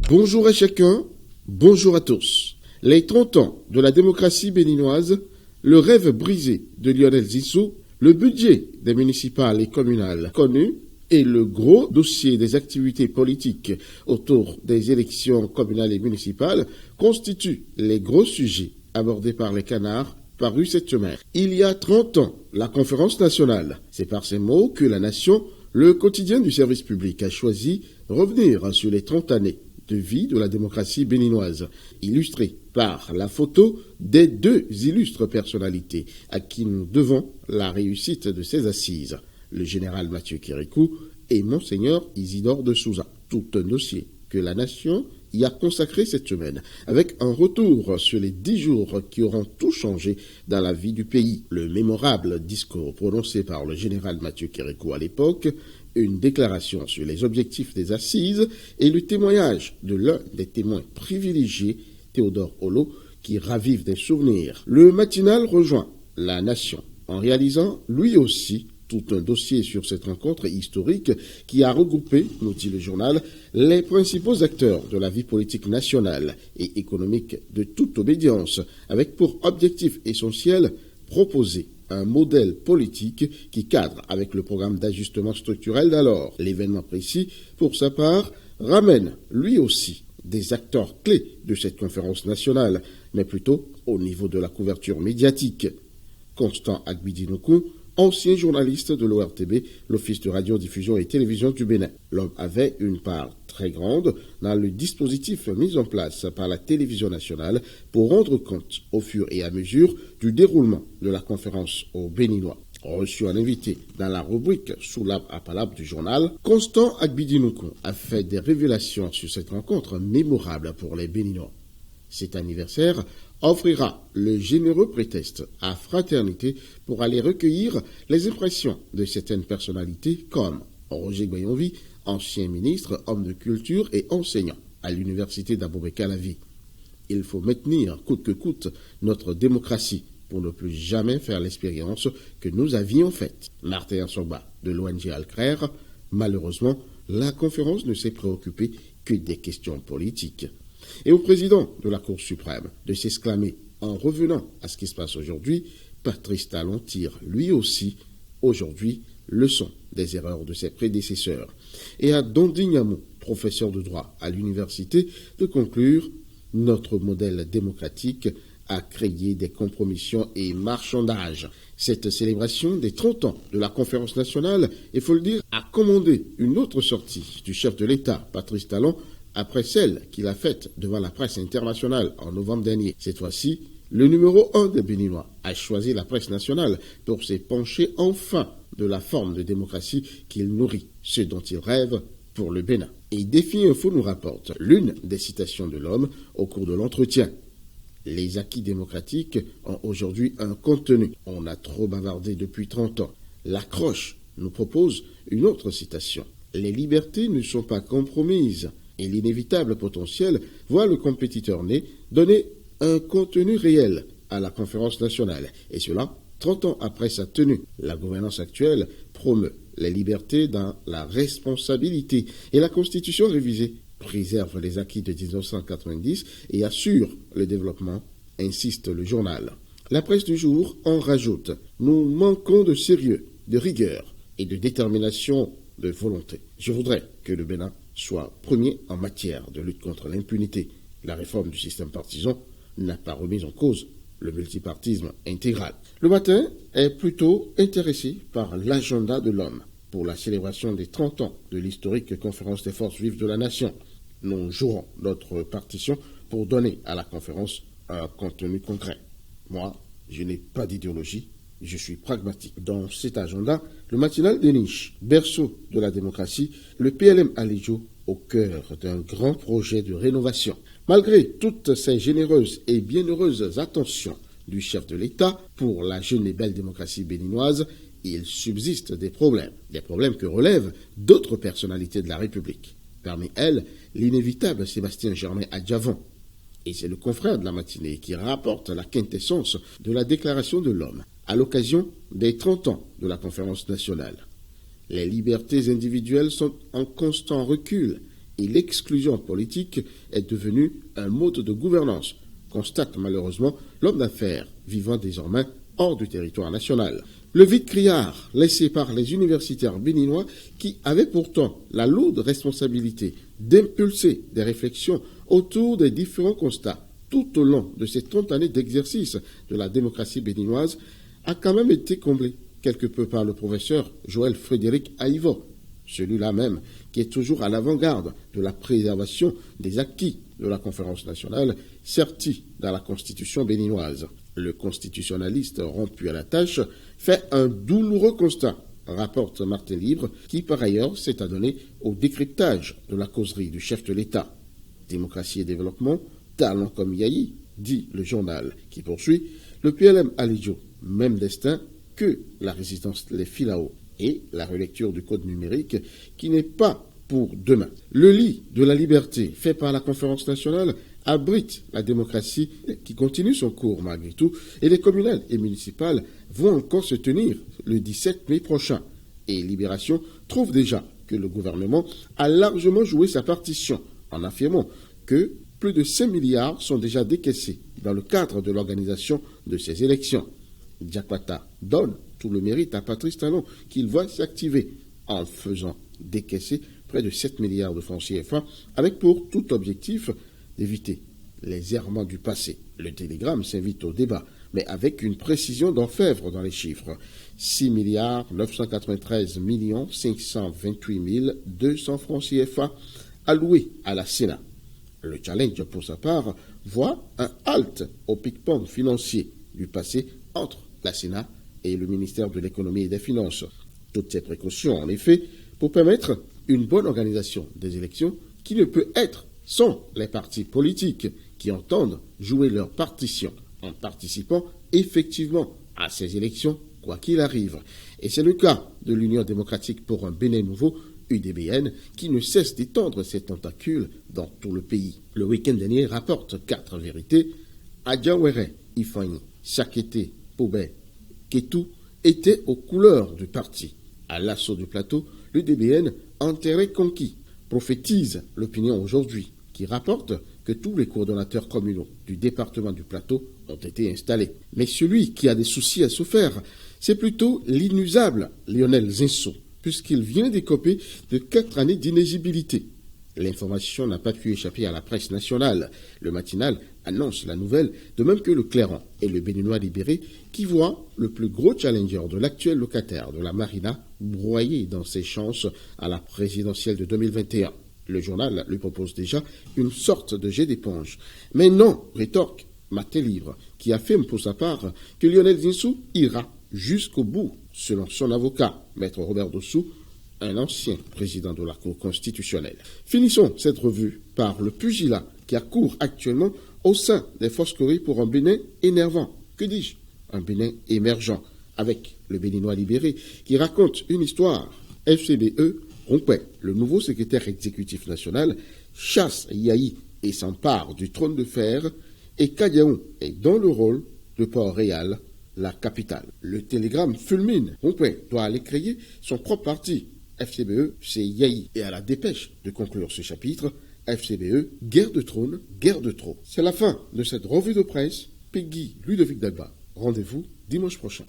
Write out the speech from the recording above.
Bonjour à chacun, bonjour à tous. Les 30 ans de la démocratie béninoise, le rêve brisé de Lionel Zinsou, le budget des municipales et communales connu et le gros dossier des activités politiques autour des élections communales et municipales constituent les gros sujets abordés par les canards parus cette semaine. Il y a 30 ans, la conférence nationale, c'est par ces mots que la nation, le quotidien du service public, a choisi revenir sur les 30 années de vie de la démocratie béninoise, illustrée par la photo des deux illustres personnalités à qui nous devons la réussite de ces assises, le général Mathieu Kérékou et Monseigneur Isidore de Souza. Tout un dossier que la nation y a consacré cette semaine, avec un retour sur les 10 jours qui auront tout changé dans la vie du pays. Le mémorable discours prononcé par le général Mathieu Kérékou à l'époque, une déclaration sur les objectifs des assises et le témoignage de l'un des témoins privilégiés, Théodore Holo, qui ravive des souvenirs. Le matinal rejoint la nation en réalisant lui aussi tout un dossier sur cette rencontre historique qui a regroupé, nous dit le journal, les principaux acteurs de la vie politique nationale et économique de toute obédience, avec pour objectif essentiel proposer un modèle politique qui cadre avec le programme d'ajustement structurel d'alors. L'événement précis, pour sa part, ramène lui aussi des acteurs clés de cette conférence nationale, mais plutôt au niveau de la couverture médiatique. Constant Agbidinokou, ancien journaliste de l'ORTB, l'Office de radiodiffusion et télévision du Bénin. L'homme avait une part très grande dans le dispositif mis en place par la télévision nationale pour rendre compte au fur et à mesure du déroulement de la conférence aux Béninois. Reçu en invité dans la rubrique Sous l'arbre à palabre du journal, Constant Agbidinokou a fait des révélations sur cette rencontre mémorable pour les Béninois. Cet anniversaire offrira le généreux prétexte à Fraternité pour aller recueillir les impressions de certaines personnalités comme Roger Bayonvi, ancien ministre, homme de culture et enseignant à l'université d'Abomey-Calavi. Il faut maintenir coûte que coûte notre démocratie pour ne plus jamais faire l'expérience que nous avions faite. Martin Sogba de l'ONG Alcrère, malheureusement, la conférence ne s'est préoccupée que des questions politiques. Et au président de la Cour suprême de s'exclamer en revenant à ce qui se passe aujourd'hui, Patrice Talon tire lui aussi aujourd'hui leçon des erreurs de ses prédécesseurs. Et à Dondi Niamou, professeur de droit à l'université, de conclure « Notre modèle démocratique a créé des compromissions et marchandages ». Cette célébration des 30 ans de la conférence nationale, il faut le dire, a commandé une autre sortie du chef de l'État, Patrice Talon, après celle qu'il a faite devant la presse internationale en novembre dernier. Cette fois-ci, le numéro 1 des Béninois a choisi la presse nationale pour se pencher enfin de la forme de démocratie qu'il nourrit, ce dont il rêve pour le Bénin. Et Défi Info nous rapporte l'une des citations de l'homme au cours de l'entretien. Les acquis démocratiques ont aujourd'hui un contenu. On a trop bavardé depuis 30 ans. L'accroche nous propose une autre citation. Les libertés ne sont pas compromises. Et l'inévitable potentiel voit le compétiteur né donner un contenu réel à la conférence nationale. Et cela, 30 ans après sa tenue. La gouvernance actuelle promeut les libertés dans la responsabilité. Et la Constitution révisée préserve les acquis de 1990 et assure le développement, insiste le journal. La presse du jour en rajoute. Nous manquons de sérieux, de rigueur et de détermination, de volonté. Je voudrais que le Bénin soit premier en matière de lutte contre l'impunité. La réforme du système partisan n'a pas remis en cause le multipartisme intégral. Le matin est plutôt intéressé par l'agenda de l'homme pour la célébration des 30 ans de l'historique conférence des forces vives de la nation. Nous jouerons notre partition pour donner à la conférence un contenu concret. Moi, je n'ai pas d'idéologie, je suis pragmatique. Dans cet agenda, le matinal déniche, berceau de la démocratie, le PLM Aléjo au cœur d'un grand projet de rénovation. Malgré toutes ces généreuses et bienheureuses attentions du chef de l'État pour la jeune et belle démocratie béninoise, il subsiste des problèmes que relèvent d'autres personnalités de la République. Parmi elles, l'inévitable Sébastien Germain Adjavon. Et c'est le confrère de la matinée qui rapporte la quintessence de la déclaration de l'homme à l'occasion des 30 ans de la conférence nationale. Les libertés individuelles sont en constant recul et l'exclusion politique est devenue un mode de gouvernance, constate malheureusement l'homme d'affaires vivant désormais hors du territoire national. Le vide criard laissé par les universitaires béninois qui avaient pourtant la lourde responsabilité d'impulser des réflexions autour des différents constats tout au long de ces 30 années d'exercice de la démocratie béninoise a quand même été comblé quelque peu par le professeur Joël Frédéric Aïvo, celui-là même qui est toujours à l'avant-garde de la préservation des acquis de la conférence nationale sertis dans la constitution béninoise. Le constitutionnaliste rompu à la tâche fait un douloureux constat, rapporte Martin Libre, qui par ailleurs s'est adonné au décryptage de la causerie du chef de l'État. Démocratie et développement, talent comme Yahi, dit le journal, qui poursuit, le PLM Alidjo, même destin que la résistance Les Filao et la relecture du code numérique qui n'est pas pour demain. Le lit de la liberté fait par la conférence nationale abrite la démocratie qui continue son cours malgré tout et les communales et municipales vont encore se tenir le 17 mai prochain. Et Libération trouve déjà que le gouvernement a largement joué sa partition en affirmant que plus de 5 milliards sont déjà décaissés dans le cadre de l'organisation de ces élections. Diakwata donne tout le mérite à Patrice Talon qu'il voit s'activer en faisant décaisser près de 7 milliards de francs CFA avec pour tout objectif d'éviter les errements du passé. Le télégramme s'invite au débat, mais avec une précision d'orfèvre dans les chiffres. 6 milliards 993 millions 528 200 francs CFA alloués à la Sénat. Le challenge, pour sa part, voit un halte au pic-pong financier du passé entre la Sénat et le ministère de l'Économie et des Finances. Toutes ces précautions, en effet, pour permettre une bonne organisation des élections qui ne peut être sans les partis politiques qui entendent jouer leur partition en participant effectivement à ces élections, quoi qu'il arrive. Et c'est le cas de l'Union démocratique pour un Bénin nouveau, UDBN, qui ne cesse d'étendre ses tentacules dans tout le pays. Le week-end dernier rapporte 4 vérités. Adjawere, Ifani, Sakete, Poubet, Ketou étaient aux couleurs du parti. À l'assaut du plateau, l'UDBN, enterré conquis, prophétise l'opinion aujourd'hui, qui rapporte que tous les coordonnateurs communaux du département du Plateau ont été installés. Mais celui qui a des soucis à se faire, c'est plutôt l'inusable Lionel Zinsou, puisqu'il vient d'écoper de 4 années d'inéligibilité. L'information n'a pas pu échapper à la presse nationale. Le matinal annonce la nouvelle, de même que le Clairon et le Béninois libéré, qui voient le plus gros challenger de l'actuel locataire de la Marina broyé dans ses chances à la présidentielle de 2021. Le journal lui propose déjà une sorte de jet d'éponge. Mais non, rétorque Martin Libre, qui affirme pour sa part que Lionel Zinsou ira jusqu'au bout, selon son avocat, Maître Robert Dossou, un ancien président de la Cour constitutionnelle. Finissons cette revue par le pugilat qui accourt actuellement au sein des Foscories pour un Bénin énervant. Que dis-je? Un Bénin émergent, avec le Béninois libéré qui raconte une histoire. FCBE, Rompet, le nouveau secrétaire exécutif national, chasse Yahi et s'empare du trône de fer, et Kadiaou est dans le rôle de Port-Réal, la capitale. Le télégramme fulmine. Rompet doit aller créer son propre parti. FCBE, c'est Yahi. Et à la dépêche de conclure ce chapitre, FCBE, guerre de trône, guerre de trop. C'est la fin de cette revue de presse. Peggy Ludovic Dalba. Rendez-vous dimanche prochain.